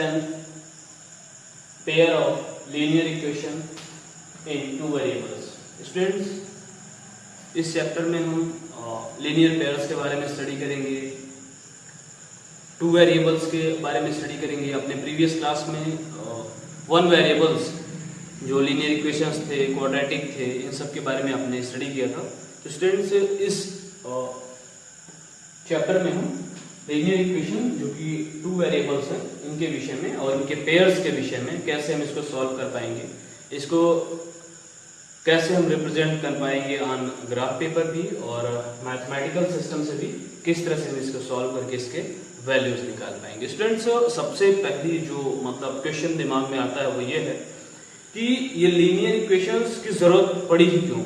an pair of linear equation in two variables. Students, इस chapter में हम linear pairs के बारे में स्टडी करेंगे, टू वेरिएबल्स के बारे में स्टडी करेंगे. अपने प्रीवियस क्लास में वन वेरिएबल्स जो लीनियर इक्वेशंस थे, क्वाड्रेटिक थे, इन सब के बारे में आपने स्टडी किया था. तो स्टूडेंट्स, इस चैप्टर में हम लीनियर इक्वेशन जो कि टू वेरिएबल्स हैं इनके विषय में और इनके पेयर्स के विषय में कैसे हम इसको सॉल्व कर पाएंगे, इसको कैसे हम रिप्रेजेंट कर पाएंगे ऑन ग्राफ पेपर भी और मैथमेटिकल सिस्टम से भी किस तरह से हम इसको सॉल्व करके इसके वैल्यूज निकाल पाएंगे. स्टूडेंट्स, सबसे पहली जो क्वेश्चन दिमाग में आता है वो ये है कि ये लीनियर इक्वेशंस की जरूरत पड़ी ही क्यों,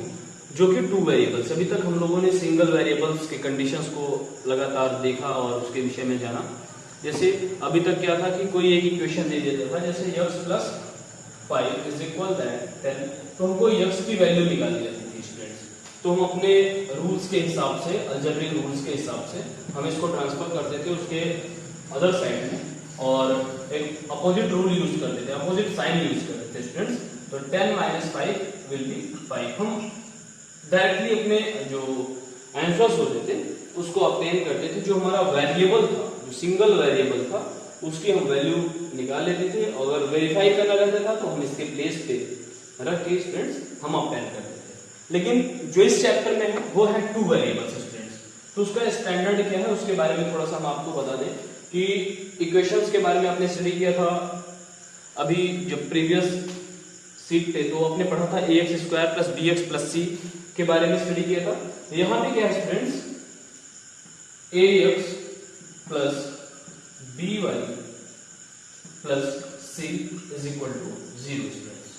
जो कि टू वेरिएबल्स. अभी तक हम लोगों ने सिंगल वेरिएबल्स के कंडीशंस को लगातार देखा और उसके विषय में जाना. जैसे अभी तक क्या था कि कोई एक इक्वेशन दे देता था, जैसे x + 5 = 10, तो हमको x की वैल्यू निकालनी रहती थी स्टूडेंट्स. तो हम अपने रूल्स के हिसाब से, अलजेब्रिक रूल्स के हिसाब से हम इसको ट्रांसफर करते थे उसके अदर साइड में और एक अपोजिट रूल यूज करते थे, अपोजिट साइन यूज करते थे स्टूडेंट्स. तो 10 - 5 विल बी 5. हम डायरेक्टली अपने जो आंसर्स होते थे उसको ऑब्टेन करते थे. जो हमारा वेरिएबल था, जो सिंगल वेरिएबल था, उसकी हम वैल्यू निकाल लेते थे. अगर वेरीफाई करना रहता था तो हम इसके प्लेस पे रख के स्टूडेंट्स हम ऑब्टेन करते थे. लेकिन जो इस चैप्टर में है वो है टू वेरिएबल्स स्टूडेंट्स. तो उसका स्टैंडर्ड क्या है उसके बारे में थोड़ा सा हम आपको बता दें कि इक्वेशंस के बारे में आपने स्टडी किया था अभी जब प्रीवियस सीट पे, तो आपने पढ़ा था ax² + bx + c के बारे में स्टडी किया था. यहां पे क्या है students, ax + by + c = 0 students.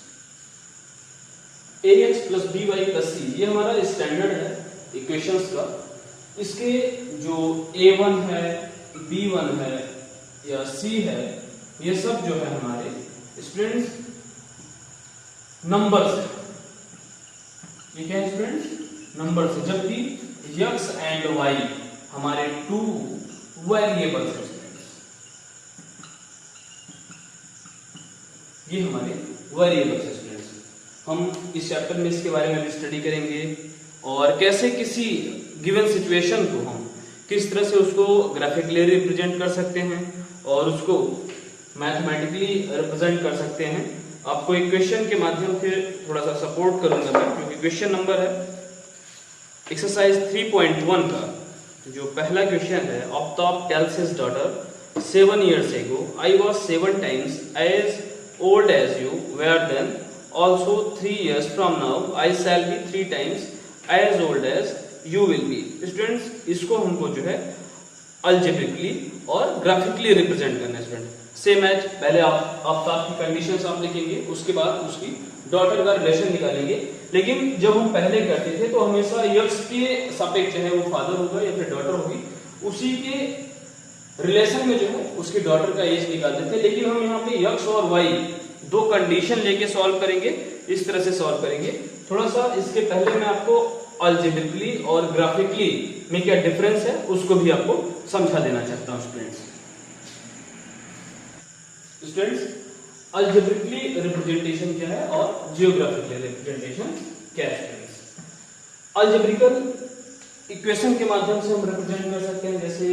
ax + by + c ये हमारा स्टैंडर्ड है इक्वेशंस का. इसके जो a1 है, b1 है या c है, ये सब जो है हमारे स्टूडेंट्स नंबर्स है. ये क्या है स्टूडेंट्स, नंबर्स है. जबकि x एंड y हमारे टू वेरिएबल्स है स्टूडेंट्स. ये हमारे वेरिएबल्स है स्टूडेंट्स. हम इस चैप्टर में इसके बारे में भी स्टडी करेंगे और कैसे किसी गिवन सिचुएशन को हम किस तरह से उसको ग्राफिकली रिप्रेजेंट कर सकते हैं और उसको मैथमेटिकली रिप्रेजेंट कर सकते हैं. आपको एक क्वेश्चन के माध्यम से थोड़ा सा सपोर्ट करूंगा मैं, क्योंकि क्वेश्चन नंबर है एक्सरसाइज 3.1 का जो पहला क्वेश्चन है. Aftab tales his daughter 7 years ago I was 7 times as old as you were then, also 3 years from now I shall be 3 times as old as you will be. Students, इसको हमको जो है algebraically और graphically represent करना है student. Same as पहले आप आफ्ताब की कंडीशंस आप लिखेंगे, उसके बाद उसकी डॉटर का रिलेशन निकालेंगे. लेकिन जब हम पहले करते थे तो हमेशा x के सापेक्ष चाहे वो फादर होगा या फिर डॉटर होगी, उसी के रिलेशन में जो है उसकी डॉटर का एज निकालते थे. लेकिन हम यहाँ पे x और y दो कंडीशन लेके सॉल्व करेंगे, इस तरह से सॉल्व करेंगे. थोड़ा सा इसके पहले मैं आपको अलजेब्रिकली और ग्राफिकली में क्या डिफरेंस है उसको भी आपको समझा देना चाहता हूँ स्टूडेंट्स. अलजेब्रिकली रिप्रेजेंटेशन क्या है और जियोग्राफिकली रिप्रेजेंटेशन क्या है स्टूडेंट्स. अलजेब्रिकल इक्वेशन के माध्यम से हम रिप्रेजेंट कर सकते हैं. जैसे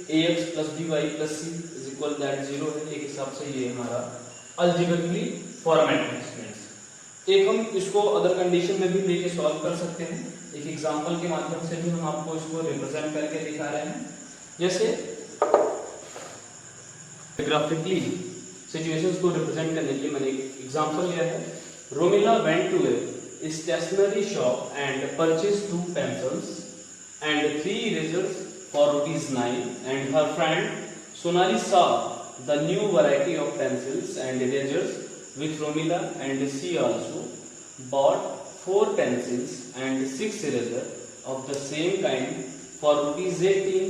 ax + by + c = 0 है. एक हिसाब से ये हमारा अलजेब्रिकली फॉर्मेट है स्टूडेंट्स. एक हम इसको अदर कंडीशन में भी लेके सॉल्व कर सकते हैं. एक एग्जांपल के माध्यम से भी हम आपको इसको रिप्रेजेंट करके दिखा रहे हैं. जैसे ग्राफिकली सिचुएशंस को रिप्रेजेंट करने के लिए मैंने एक एग्जांपल लिया है. Romila went to a stationery shop and purchased 2 pencils and 3 erasers for ₹9, and her friend Sonali saw the new variety of pencils and erasers with Romila, and she also bought 4 pencils and 6 erasers of the same kind for ₹18,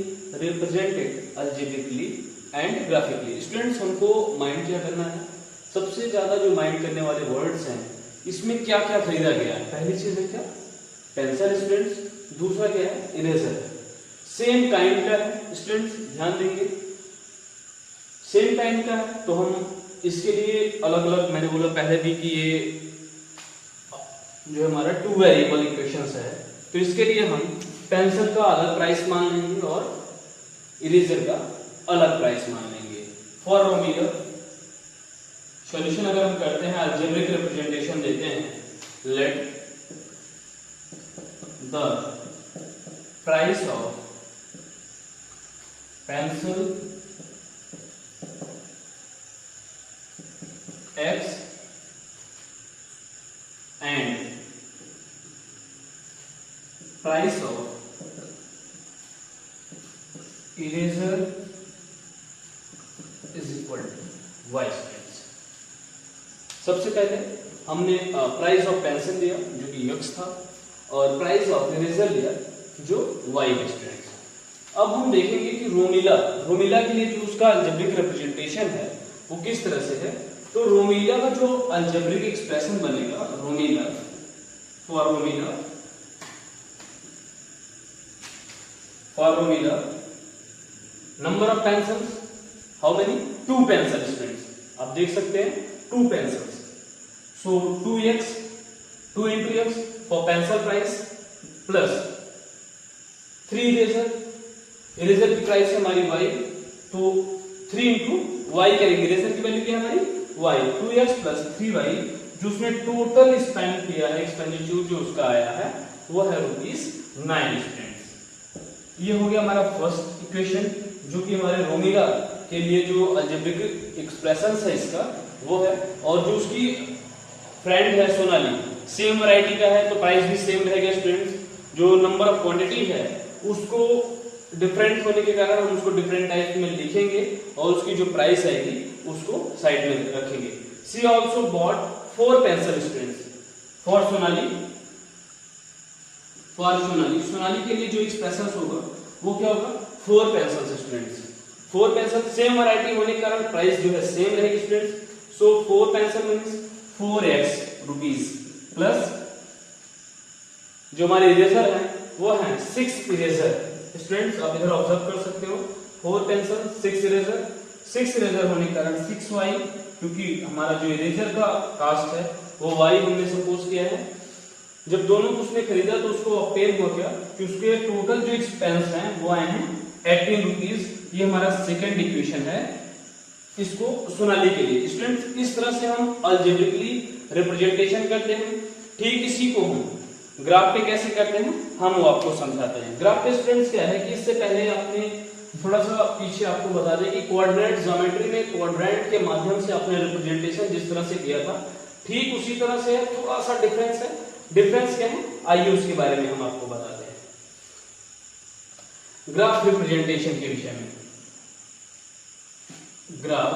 represented algebraically and graphically. Students, हमको mind क्या करना है, सबसे ज्यादा जो mind करने वाले words हैं इसमें क्या क्या खरीदा गया है. पहली चीज है क्या, पेंसिल स्टूडेंट्स. दूसरा क्या है, इरेजर. सेम काइंड का है स्टूडेंट्स, ध्यान देंगे. सेम टाइम का है, तो हम इसके लिए अलग अलग, मैंने बोला पहले भी कि ये जो हमारा टू वेरिएबल इक्वेशंस है, तो इसके लिए हम पेंसिल का अलग प्राइस मान लेंगे और इरेजर का अलग प्राइस मान लेंगे। फॉर रोमीटर सॉल्यूशन अगर हम करते हैं, अलजेब्रिक रिप्रेजेंटेशन देते हैं, let the price of pencil X and price of eraser is equal to y students। सबसे पहले हमने प्राइस ऑफ पेंसिल लिया जो कि x था और प्राइस ऑफ इरेजर लिया जो y है स्टूडेंट्स। अब हम देखेंगे कि रोमिला के लिए जो उसका अलजेब्रिक रिप्रेजेंटेशन है वो किस तरह से है। तो रोमिला का जो अलजेब्रिक एक्सप्रेशन बनेगा, Romila number of pencils, how many, 2 pencil students. आप देख सकते हैं 2 pencils, so 2x 2 into x for pencil price plus 3 eraser की प्राइस है हमारी y, तो 3 into y करेंगे, इरेजर की वैल्यू क्या है हमारी y, 2x plus 3y, जो उसने टोटल स्पेंड किया है, एक्सपेंडिचर जो उसका आया है वो है ₹9 स्टूडेंट्स। ये हो गया हमारा फर्स्ट इक्वेशन जो कि हमारे रोमिला के लिए जो अलजेब्रिक एक्सप्रेशन है इसका वो है। और जो उसकी फ्रेंड है सोनाली, सेम वैरायटी का है तो प्राइस भी सेम रहेगा स्टूडेंट्स। जो नंबर ऑफ क्वांटिटी है उसको डिफरेंट होने के कारण हम उसको डिफरेंट टाइप में लिखेंगे और उसकी जो प्राइस आएगी उसको साइड में रखेंगे। She also bought 4 pencil students for Sonali के लिए जो एक्सप्रेशन होगा वो क्या होगा, 4 pencil students. 4 pencil same variety होने के कारण प्राइस जो है सेम रहेगी students. So 4 pencil means 4x rupees plus जो हमारे इरेजर है वो है 6 इरेजर स्टूडेंट्स। आप इधर ऑब्जर्व कर सकते हो 4 पेंसिल 6 इरेजर होने के कारण 6y, क्योंकि हमारा जो इरेजर का कास्ट है वो y हमने सपोज किया है। जब दोनों को उसने खरीदा तो उसको ऑब्टेन हुआ क्या कि उसके टोटल जो एक्सपेंस हैं वो आए हैं 18 रुपीज। ये हमारा सेकंड इक्वेशन है इसको सोनाली के लिए। स्टूडेंट्स इस तरह से हम अलजेब्रिकली रिप्रेजेंटेशन करते हैं। ठीक इसी को हम ग्राफ पे कैसे करते हैं हम वो आपको समझाते हैं। ग्राफ पे स्टूडेंट्स क्या है कि इससे पहले आपने थोड़ा सा पीछे आपको बता दें कि कोऑर्डिनेट ज्योमेट्री में कोऑर्डिनेट के माध्यम से आपने रिप्रेजेंटेशन जिस तरह से किया था ठीक उसी तरह से है, थोड़ा सा डिफरेंस है। डिफरेंस क्या है आइए उसके बारे में हम आपको बताते हैं ग्राफ रिप्रेजेंटेशन के विषय में। Graph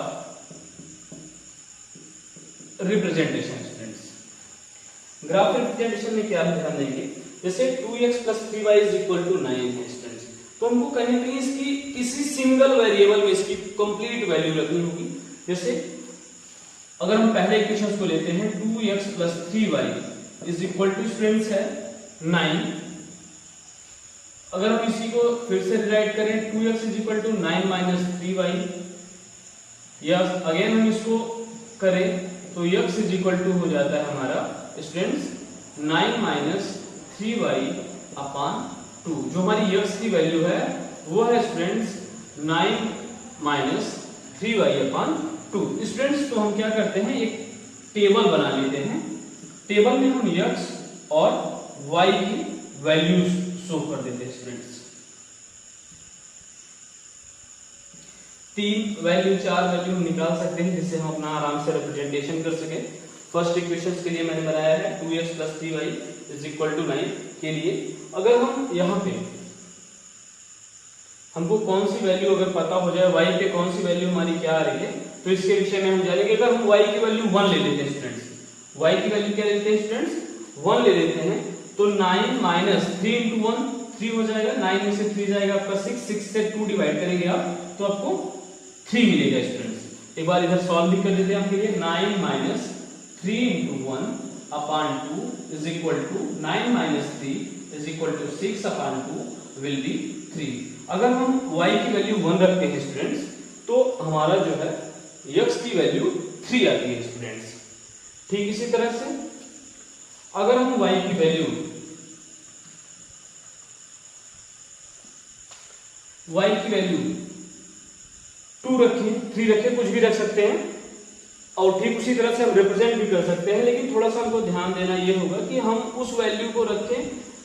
representation students, graph representation में क्या ध्यान देंगे, जैसे 2x plus 3y is equal to 9 है स्टूडेंट्स, तो हमको कहीं भी इसकी किसी सिंगल वेरिएबल में इसकी कंप्लीट वैल्यू रखनी होगी। जैसे अगर हम पहले इक्वेशन को लेते हैं 2x plus 3y is equal to students है 9। अगर हम इसी को फिर से डिवाइड करें 2x is equal to 9 minus 3y, या अगेन हम इसको करें तो x is equal to हो जाता है हमारा स्टूडेंट्स 9 minus 3y upon 2। जो हमारी x की वैल्यू है वो है students 9 minus 3y upon 2। Students तो हम क्या करते हैं एक टेबल बना लेते हैं, टेबल में हम x और y की वैल्यूज शो कर देते हैं स्टूडेंट्स। 3 वैल्यू 4 वैल्यू हम निकाल सकते हैं जिससे हम अपना आराम से रिप्रेजेंटेशन कर सके। फर्स्ट इक्वेशन के लिए मैंने बनाया है 2x plus 3y is equal to 9 के लिए। अगर हम यहाँ पे हमको कौन सी वैल्यू अगर पता हो जाए y पे कौन सी वैल्यू हमारी क्या आ रही है तो इसके विषय में हम जानेंगे। अगर हम y की वैल्यू 1 ले लेते हैं स्टूडेंट्स, y की वैल्यू क्या लेते हैं स्टूडेंट्स 1 ले लेते हैं तो 9 minus 3 into 1 3 हो जाएगा, 9 में से 3 जाएगा आपका 6 से 2 डिवाइड करेंगे आप तो आपको 3 मिलेगा स्टूडेंट्स। एक बार इधर सॉल्व भी कर देते हैं आपके लिए। 9 minus 3 into 1 upon 2 is equal to 9 minus 3 is equal to 6 upon 2 will be 3। अगर हम y की वैल्यू 1 रखते हैं स्टूडेंट्स तो तो हमारा जो है x की वैल्यू 3 आती है स्टूडेंट्स। ठीक इसी तरह से अगर हम y की वैल्यू 2 रखें, 3 रखें, कुछ भी रख सकते हैं, और ठीक उसी तरह से हम रिप्रेजेंट भी कर सकते हैं, लेकिन थोड़ा सा हमको ध्यान देना ये होगा कि हम उस वैल्यू को रखें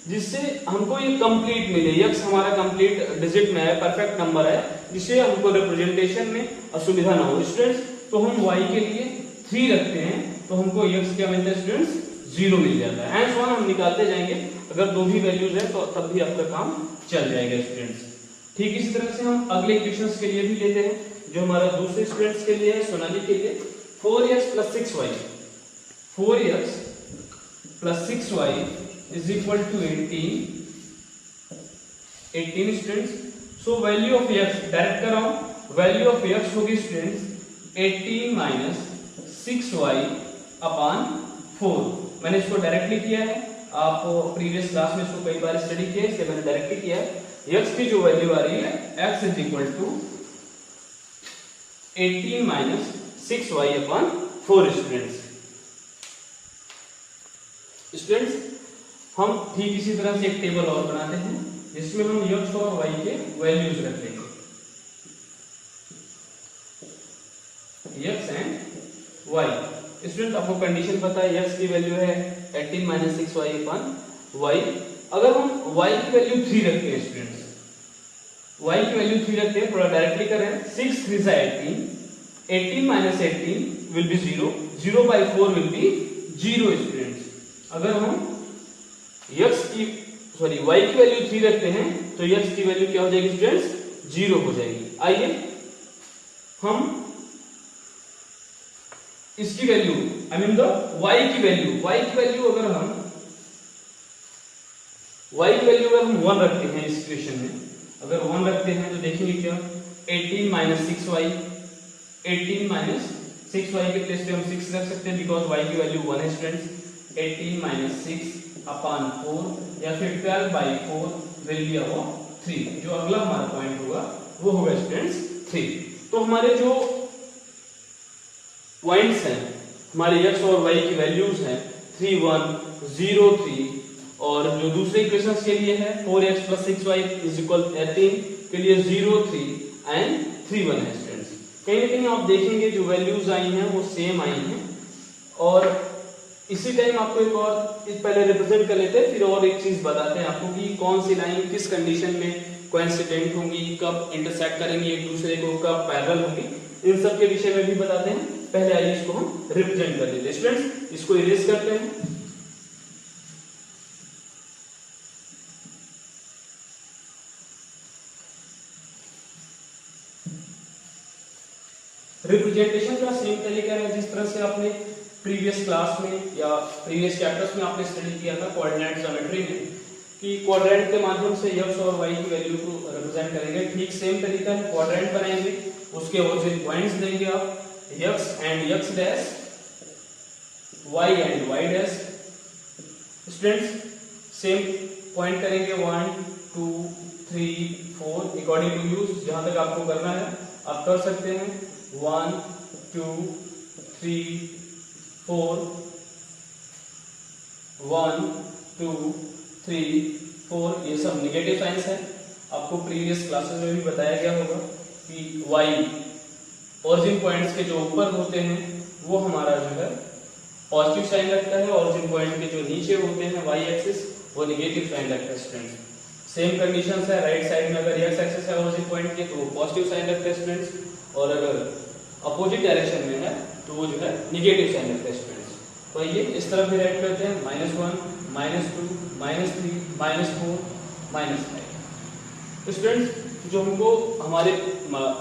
जिससे हमको ये कंप्लीट मिले, x हमारा कंप्लीट डिजिट में है, परफेक्ट नंबर है, जिससे हमको रिप्रेजेंटेशन में असुविधा ना हो स्टूडेंट्स। तो हम y के लिए 3 रखते हैं तो हमको x क्या मिलता है स्टूडेंट्स, 0 मिल जाता है। एंड सो ऑन हम निकालते जाएंगे, अगर दो भी वैल्यूज है तो तब भी आपका काम चल जाएगा स्टूडेंट्स। ठीक इसी तरह से हम अगले इक्वेशंस के लिए भी लेते हैं, जो हमारा दूसरे स्टूडेंट्स के लिए है, सोनाली के लिए। 4x plus 6y, 4x plus 6y is equal to 18 students. So value of x direct कर रहा हूं, वैल्यू ऑफ x होगी स्टूडेंट्स 18 माइनस 6y अपॉन 4। मैंने इसको डायरेक्टली किया है, आप प्रीवियस क्लास में इसको कई बार स्टडी किया है, इसलिए मैंने डायरेक्टली किया है। x की जो वैल्यू आ रही है x is equal to 18 minus 6y upon 4 students. हम ठीक इसी तरह से एक टेबल और बनाते हैं जिसमें हम x और y के वैल्यूज रख देंगे, x एंड y। स्टूडेंट आपको कंडीशन पता है, x की वैल्यू है 18 माइनस 6y अपॉन y। अगर हम y की वैल्यू 3 रखते हैं स्टूडेंट्स, y की वैल्यू 3 रखते हैं, थोड़ा डायरेक्टली करें, 6 3 से 18, 18 minus 18 will be 0, 0 by 4 will be 0 students. अगर हम y की वैल्यू 3 रखते हैं तो x की वैल्यू क्या हो जाएगी स्टूडेंट्स, 0 हो जाएगी। आइए हम इसकी value I mean the y की वैल्यू अगर हम हम 1 रखते हैं इस इक्वेशन में, अगर 1 रखते हैं तो देखेंगे क्या, 18 माइनस 6y, 18 माइनस 6y के प्लेस पे हम 6 रख सकते हैं बिकॉज y की वैल्यू 1 है स्टूडेंट्स। 18 माइनस 6 अपॉन 4 या फिर 12 बाई 4 विल बी अवर 3। जो अगला हमारा पॉइंट होगा वो होगा स्टूडेंट्स 3। तो हमारे जो पॉइंट्स हैं, हमारे x और y की वैल्यूज हैं 3 1 0 3, और जो दूसरे इक्वेशंस के लिए है 4x plus 6y is equal 18 के लिए 0 3 एंड 3 1 है स्टूडेंट्स। कहीं ना कहीं आप देखेंगे जो वैल्यूज आई हैं वो सेम आई हैं, और इसी टाइम आपको एक और पहले रिप्रेजेंट कर लेते हैं, फिर और एक चीज बताते हैं आपको कि कौन सी लाइन किस कंडीशन में कोइंसिडेंट होंगी, कब इंटरसेक्ट करेंगी एक दूसरे को, कब पैरेलल होंगी, इन सब के विषय में भी बताते हैं। पहले आइए इसको हम रिप्रेजेंट कर लेते हैं स्टूडेंट्स। इसको इरेज करते हैं। रिप्रेजेंटेशन का सेम तरीका है जिस तरह से आपने प्रीवियस क्लास में या प्रीवियस चैप्टर्स में आपने स्टडी किया था कोऑर्डिनेट ज्योमेट्री में, कि क्वाड्रेंट के माध्यम से x और y की वैल्यू को रिप्रेजेंट करेंगे। ठीक सेम तरीका है, क्वाड्रेंट बनाएंगे, उसके ओरिजिन पॉइंट्स देंगे आप, x and x dash, y and y dash. Students same point करेंगे 1 2 3 4 अकॉर्डिंग टू यूज, जहां तक आपको करना है आप कर सकते हैं। 1 2 3 4 1 2 3 4, ये सब निगेटिव साइंस है। आपको प्रीवियस क्लासेस में भी बताया गया होगा कि y ओरिजिन पॉइंट्स के जो ऊपर होते हैं वो हमारा जो है पॉजिटिव साइन रखता है, ओरिजिन पॉइंट के जो नीचे होते हैं y एक्सिस वो निगेटिव साइन रखता है स्टूडेंट्स। सेम कंडीशन है, राइट साइड में अगर x एक्सिस है ओरिजिन पॉइंट के तो वो पॉजिटिव साइन रखता है स्टूडेंट्स, और अगर अपोजिट डायरेक्शन में है तो वो जो है निगेटिव साइन रखता है स्टूडेंट्स। तो ये इस तरफ भी राइट करते हैं, -1 -2 -3 -4 -5। तो स्टूडेंट्स जो हमको हमारे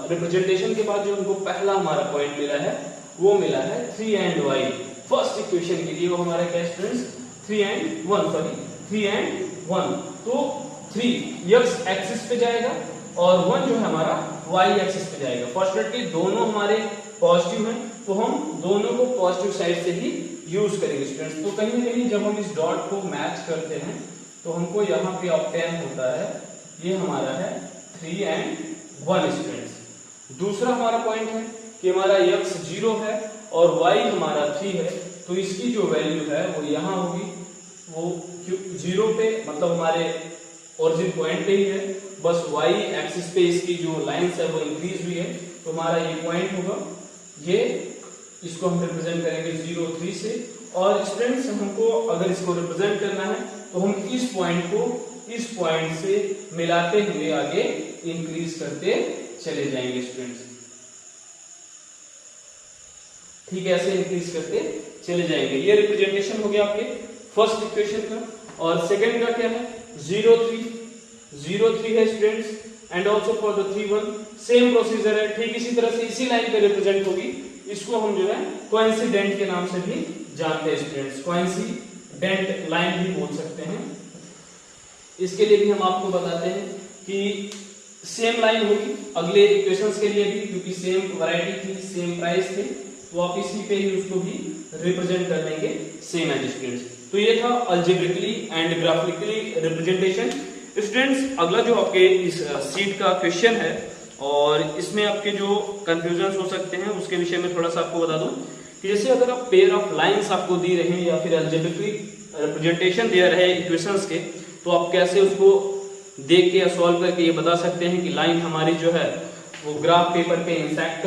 रिप्रेजेंटेशन के बाद जो हमको पहला हमारा पॉइंट मिला है वो मिला है 3 एंड y। फर्स्ट इक्वेशन के लिए वो हमारा क्या है स्टूडेंट्स, 3 एंड 1। तो 3 x एक्सिस पे जाएगा और 1 जो है हमारा y एक्सिस पे जाएगा। फॉर्चुनेटली दोनों हमारे पॉजिटिव हैं तो हम दोनों को पॉजिटिव साइड से ही यूज करेंगे स्टूडेंट्स। तो कहीं ना कहीं जब हम इस डॉट को मैच करते हैं तो हमको यहाँ पे ऑब्टेन होता है, ये हमारा है 3 एंड 1 स्टूडेंट्स। दूसरा हमारा पॉइंट है कि हमारा x 0 है और y हमारा 3 है, तो इसकी जो वैल्यू है वो यहाँ होगी, वो 0 पे मतलब हमारे ओरिजिन पॉइंट पे ही है, बस y एक्सिस पे इसकी जो लाइंस है वो इंक्रीज हुई है, तो हमारा ये पॉइंट होगा, ये इसको हम रिप्रेजेंट करेंगे 0 3 से। और स्टूडेंट्स हमको अगर इसको रिप्रेजेंट करना है तो हम इस पॉइंट को इस पॉइंट से मिलाते हुए आगे इंक्रीज करते चले जाएंगे स्टूडेंट्स, ठीक है, ऐसे इंक्रीज करते चले जाएंगे। ये रिप्रेजेंटेशन हो गया आपके फर्स्ट इक्वेशन का। और सेकंड का क्या है, 0 3 है students, and also for the 3 1 same procedure है, ठीक इसी तरह से इसी लाइन पे रिप्रेजेंट होगी। इसको हम जो है कोइंसिडेंट के नाम से भी जानते हैं स्टूडेंट्स, कोइंसिडेंट लाइन भी बोल सकते हैं। इसके लिए भी हम आपको बताते हैं कि सेम लाइन होगी अगले इक्वेशंस के लिए भी, क्योंकि सेम वैरायटी थी, सेम प्राइस थे, तो आप इसी पे ही उसको भी रिप्रेजेंट कर लेंगे सेम एज स्टूडेंट्स। तो ये था algebraically and graphically representation. Students अगला जो आपके इस सीट का क्वेश्चन है और इसमें आपके जो कंफ्यूजन हो सकते हैं उसके विषय में थोड़ा सा आपको बता दूं कि जैसे अगर आप पेयर ऑफ लाइंस आपको दी रहे हैं या फिर अलजेब्रिकली रिप्रेजेंटेशन दिया रहे इक्वेशंस के, तो आप कैसे उसको देख के या सॉल्व करके ये बता सकते हैं कि लाइन हमारी जो है वो ग्राफ पेपर पे इंटरसेक्ट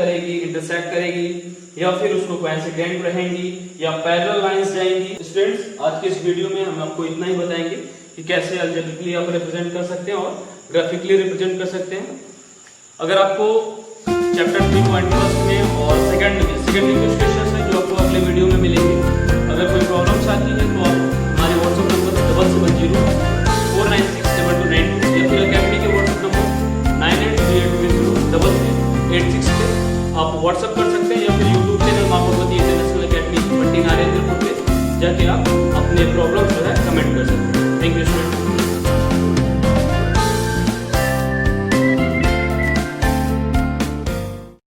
करेगी या फिर उसको कोइंसिडेंट रहेंगी या पैरेलल लाइंस जाएंगी। स्टूडेंट्स आज के इस वीडियो में हम आपको इतना ही बताएंगे कि कैसे अलजेब्रिकली आप रिप्रेजेंट कर सकते हैं और ग्राफिकली रिप्रेजेंट कर सकते हैं। अगर आपको चैप्टर 3.1 में और सेकंड क्वेश्चन है जो आपको अगले वीडियो में मिलेंगे, अगर कोई प्रॉब्लम्स आती है तो आप हमारे व्हाट्सएप नंबर 7704967292 या फिर अकेडमी के व्हाट्सएप नंबर 9838203386 पे आप व्हाट्सएप कर सकते हैं या फिर यूट्यूब चैनल माँ भगवती इंटरनेशनल अकेडमी भट्टी नारेंद्रपुर पे जाके आप अपने प्रॉब्लम जो है कमेंट कर सकते हैं। Thank you student.